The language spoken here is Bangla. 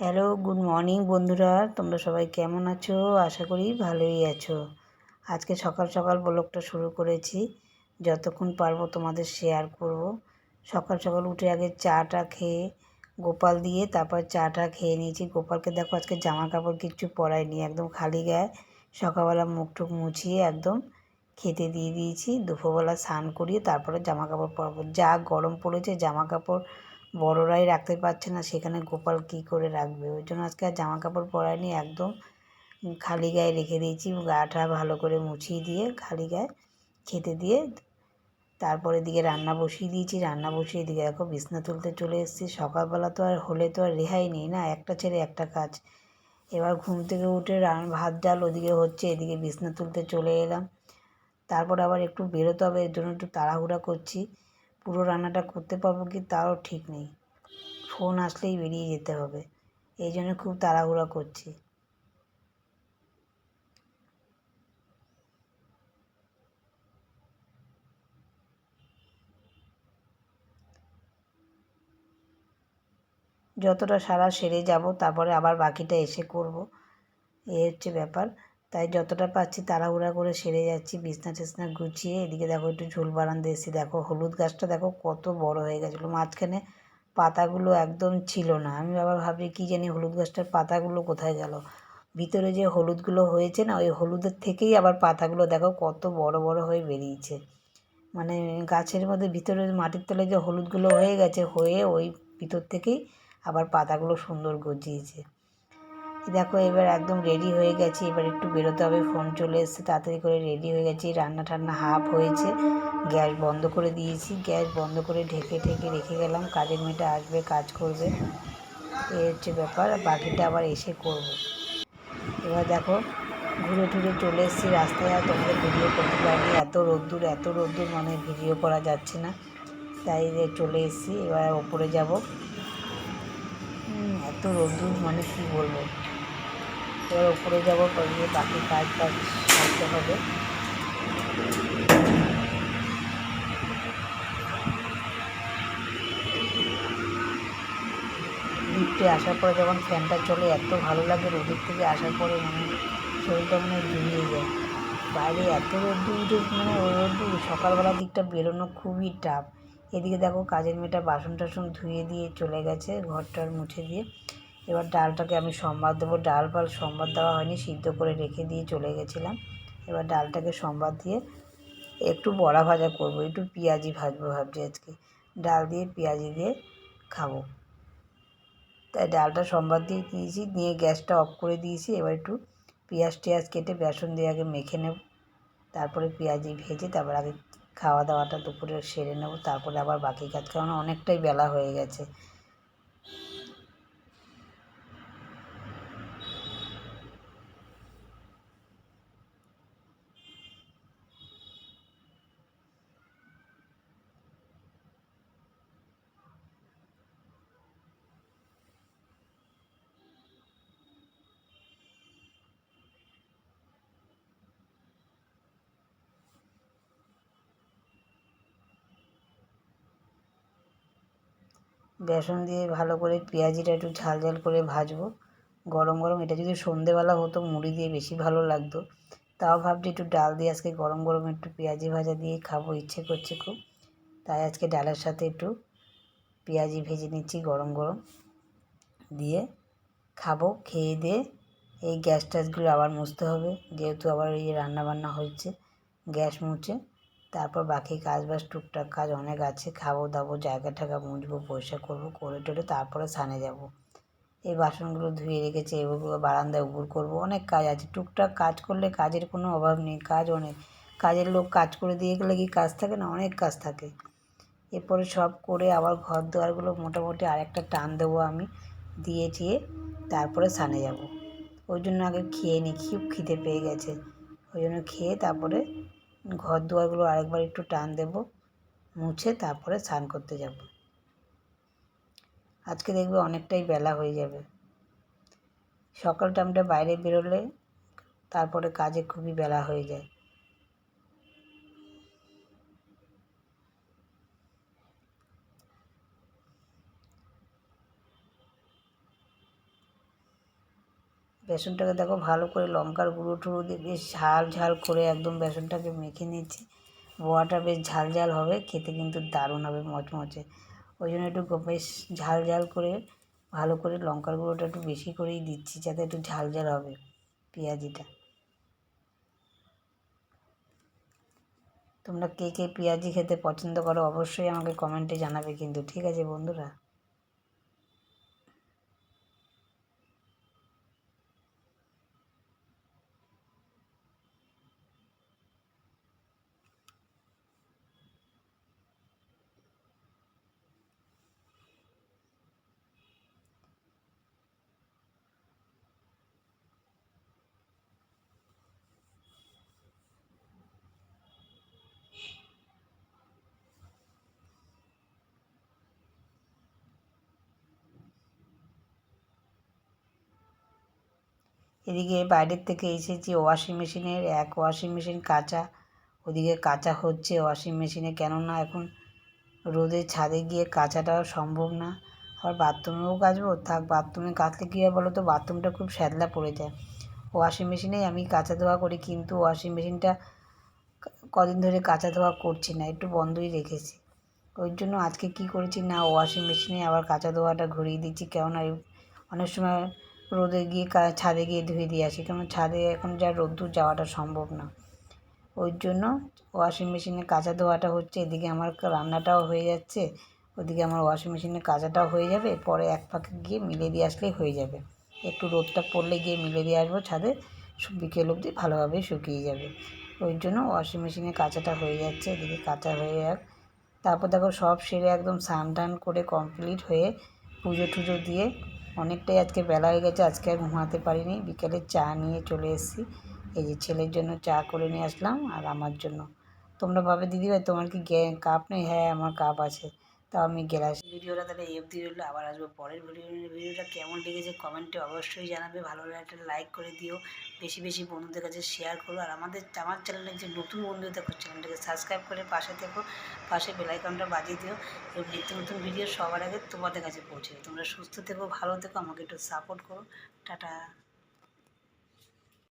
হ্যালো, গুড মর্নিং বন্ধুরা। তোমরা সবাই কেমন আছো? আশা করি ভালোই আছো। আজকে সকাল সকাল ব্লগটা শুরু করেছি। যতক্ষণ পারবো তোমাদের শেয়ার করব। সকাল সকাল উঠে আগে চাটা খেয়ে গোপাল দিয়ে তারপর চাটা খেয়ে নিয়েছি। গোপালকে দেখো আজকে জামা কাপড় কিচ্ছু পরাইনি, একদম খালি গায়ে সকালবেলা মুখ টুক মুছিয়ে একদম খেতে দিয়ে দিয়েছি। দুপুরবেলা স্নান করিয়ে তারপরে জামা কাপড় পরাবো। যা গরম পড়েছে জামা কাপড় বড়রাই রাখতে পারছে না, সেখানে গোপাল কী করে রাখবে। ওই জন্য আজকে আর জামা কাপড় পরাইনি, একদম খালি গায়ে রেখে দিয়েছি। গাটা ভালো করে মুছিয়ে দিয়ে খালি গায়ে খেতে দিয়ে তারপরে দিকে রান্না বসিয়ে দিয়েছি। রান্না বসিয়ে দিকে দেখো বিছনা তুলতে চলে এসেছি। সকালবেলা তো আর হলে তো আর রেহাই নেই না, একটা ছেড়ে একটা কাজ। এবার ঘুম থেকে উঠে ভাত ডাল ওদিকে হচ্ছে, এদিকে বিছনা তুলতে চলে এলাম। তারপর আবার একটু বেরোতে হবে, এর জন্য একটু তাড়াহুড়া করছি। পুরো রান্নাটা করতে পারবো কি তাও ঠিক নেই, ফোন আসলেই বেরিয়ে যেতে হবে, এই জন্য খুব তাড়াহুড়া করছি। যতটা সারা সেরে যাব, তারপরে আবার বাকিটা এসে করব, এই হচ্ছে ব্যাপার। তাই যতটা পাচ্ছি তাড়াহুড়া করে সেরে যাচ্ছি, বিছনা টিছনা গুছিয়ে। এদিকে দেখো একটু ঝোল বারান্দা এসে দেখো হলুদ গাছটা দেখো কত বড় হয়ে গেছিলো। মাঝখানে পাতাগুলো একদম ছিল না, আমি আবার ভাবছি কী জানি হলুদ গাছটার পাতাগুলো কোথায় গেল। ভিতরে যে হলুদগুলো হয়েছে না, ওই হলুদের থেকেই আবার পাতাগুলো দেখো কত বড় বড় হয়ে বেরিয়েছে। মানে গাছের মধ্যে ভিতরে মাটির তলায় যে হলুদগুলো হয়ে গেছে, হয়ে ওই ভিতর থেকেই আবার পাতাগুলো সুন্দর গজিয়েছে। দেখো এবার একদম রেডি হয়ে গেছি, এবার একটু বেরোতে হবে। ফোন চলে এসেছে, তাড়াতাড়ি করে রেডি হয়ে গেছি। রান্না টান্না হাফ হয়েছে, গ্যাস বন্ধ করে দিয়েছি। গ্যাস বন্ধ করে ঢেকে ঢেকে রেখে গেলাম, কাজের মেয়েটা আসবে কাজ করবে, এই হচ্ছে ব্যাপার। বাকিটা আবার এসে করব। এবার দেখো ঘুরে টুরে চলে এসেছি রাস্তায়, আর তোমাদের ভিডিও করতে পারিনি, এত রোদ্দুর এত রোদ্দুর, মানে ভিডিও করা যাচ্ছে না, তাই চলে এসেছি। এবার ওপরে যাব, এত রোদ্দুর মানে কি বলবো। এবার ওপরে যাবো, গিয়ে বাকি কাজ বাজ সারতে হবে। লিফটে আসার পরে যখন ফ্যানটা চলে এত ভালো লাগে, রোদের থেকে আসার পরে মানে শরীরটা মানে জুড়িয়ে যায়। বাইরে এত রোদ্দুর উঠে, মানে ওই রোদ্দুর সকালবেলার দিকটা বেরোনো খুবই টাফ। এদিকে দেখো কাজের মেয়েটা বাসন টাসন ধুয়ে দিয়ে চলে গেছে, ঘরটার মুছে দিয়ে। এবার ডালটাকে আমি সম্বাদ দেবো। ডাল ফাল সম্বাদ দেওয়া হয়নি, সিদ্ধ করে রেখে দিয়ে চলে গেছিলাম। এবার ডালটাকে সম্বাদ দিয়ে একটু বড়া ভাজা করব, একটু পেঁয়াজি ভাজবো ভাবছি আজকে। ডাল দিয়ে পেঁয়াজি দিয়ে খাবো, তাই ডালটা সম্বাদ দিয়ে দিয়েছি, দিয়ে গ্যাসটা অফ করে দিয়েছি। এবার একটু পেঁয়াজ টেয়াজ কেটে বেসন দিয়ে আগে মেখে নেব, তারপরে পেঁয়াজি ভেজে তারপর আগে খাওয়া দাওয়াটা দুপুরে সেরে নেব, তারপরে আবার বাকি কাজ, কারণ অনেকটাই বেলা হয়ে গেছে। বেসন দিয়ে ভালো করে পেঁয়াজিটা একটু ঝাল ঝাল করে ভাজবো গরম গরম। এটা যদি সন্ধেবেলা হতো মুড়ি দিয়ে বেশি ভালো লাগতো, তাও ভাবছি একটু ডাল দিয়ে আজকে গরম গরম একটু পেঁয়াজি ভাজা দিয়ে খাবো, ইচ্ছে করছে খুব। তাই আজকে ডালের সাথে একটু পেঁয়াজি ভেজে নিচ্ছি গরম গরম, দিয়ে খাবো। খেয়ে দিয়ে এই গ্যাস ট্যাসগুলো আবার মুছতে হবে, যেহেতু আবার এই রান্না বান্না হচ্ছে। গ্যাস মুছে তারপর বাকি কাজ বাজ টুকটাক কাজ অনেক আছে, খাবো দাবো, জায়গা টায়গা মুছবো, পরিষ্কার করবো, করে টোরে তারপরে স্নানে যাব। এই বাসনগুলো ধুয়ে রেখেছি, এগুলো বারান্দায় উপুর করবো, অনেক কাজ আছে। টুকটাক কাজ করলে কাজের কোনো অভাব নেই, কাজ অনেক। কাজের লোক কাজ করে দিয়ে গেলে কি কাজ থাকে না, অনেক কাজ থাকে। এরপরে সব করে আবার ঘর দুয়ারগুলো মোটামুটি আরেকটা টান দেবো আমি, দিয়ে টিয়ে তারপরে স্নানে যাব। ওই জন্য আগে খেয়ে নিই, খুব খিদে পেয়ে গেছে। ওই জন্য খেয়ে তারপরে ঘর দুয়ারগুলো আরেকবার একটু টান দেবো, মুছে তারপরে স্নান করতে যাব। আজকে দেখবে অনেকটাই বেলা হয়ে যাবে। সকাল টাইমটা বাইরে বেরোলে তারপরে কাজে খুবই বেলা হয়ে যায়। বেসনটাকে দেখো ভালো করে লঙ্কার গুঁড়ো টুড়ো দিয়ে বেশ ঝাল ঝাল করে একদম বেসনটাকে মেখে নিয়েছি। বড়াটা বেশ ঝাল ঝাল হবে, খেতে কিন্তু দারুণ হবে, মচমচে। ওই জন্য একটু বেশ ঝাল ঝাল করে ভালো করে লঙ্কার গুঁড়োটা একটু বেশি করেই দিচ্ছি, যাতে একটু ঝাল ঝাল হবে পেঁয়াজিটা। তোমরা কে কে পেঁয়াজি খেতে পছন্দ করো অবশ্যই আমাকে কমেন্টে জানাবে কিন্তু, ঠিক আছে বন্ধুরা। এদিকে বাইরের থেকে এসেছি, ওয়াশিং মেশিনের ওয়াশিং মেশিন কাচা, ওদিকে কাচা হচ্ছে ওয়াশিং মেশিনে, কেননা এখন রোদে ছাদে গিয়ে কাচাটাও সম্ভব না। আবার বাথরুমেও কাচবো, থাক বাথরুমে কাচলে কী হয় বলো তো, বাথরুমটা খুব শ্যাতলা পড়ে যায়। ওয়াশিং মেশিনেই আমি কাচা ধোয়া করি, কিন্তু ওয়াশিং মেশিনটা কদিন ধরে কাচা ধোয়া করছি না, একটু বন্ধই রেখেছি। ওই জন্য আজকে কি করেছি না, ওয়াশিং মেশিনে আবার কাচা ধোয়াটা ঘুরিয়ে দিচ্ছি, কেননা অনেক সময় রোদে গিয়ে ছাদে গিয়ে ধুয়ে দিয়ে আসি, কারণ ছাদে এখন যা রোদ্দুর যাওয়াটা সম্ভব না। ওই জন্য ওয়াশিং মেশিনে কাচা ধোয়াটা হচ্ছে, এদিকে আমার রান্নাটাও হয়ে যাচ্ছে, ওদিকে আমার ওয়াশিং মেশিনে কাচাটাও হয়ে যাবে, পরে এক পাকে গিয়ে মিলে দিয়ে আসলেই হয়ে যাবে। একটু রোদটা পড়লে গিয়ে মিলে দিয়ে আসবো ছাদে, বিকেল অবধি ভালোভাবেই শুকিয়ে যাবে। ওই জন্য ওয়াশিং মেশিনে কাচাটা হয়ে যাচ্ছে, এদিকে কাচা হয়ে যাক। তারপর দেখো সব সেরে একদম স্নান টান করে কমপ্লিট হয়ে পুজো টুজো দিয়ে অনেকটাই আজকে বেলা হয়ে গেছে, আজকে আর ঘুমাতে পারিনি। বিকেলে চা নিয়ে চলে এসেছি, এই যে ছেলের জন্য চা করে নিয়ে আসলাম আর আমার জন্য। তোমরা ভাবে দিদিভাই তোমার কি কাপ নেই? হ্যাঁ আমার কাপ আছে, তাও আমি গ্লাস। ভিডিওটা তাহলে এই অবধি রইলো, আবার আসবো পরের ভিডিওটা কেমন লেগেছে কমেন্টে অবশ্যই জানাবে, ভালো লাগলে একটা লাইক করে দিও, বেশি বেশি বন্ধুদের কাছে শেয়ার করো, আর আমার চ্যানেলে যে নতুন বন্ধু দেখো চ্যানেলটাকে সাবস্ক্রাইব করে পাশে থেকো, পাশে বেল আইকনটা বাজিয়ে দিও, এবং নিত্য নতুন ভিডিও সবার আগে তোমাদের কাছে পৌঁছে। তোমরা সুস্থ থেকো, ভালো থেকো, আমাকে একটু সাপোর্ট করো। টাটা।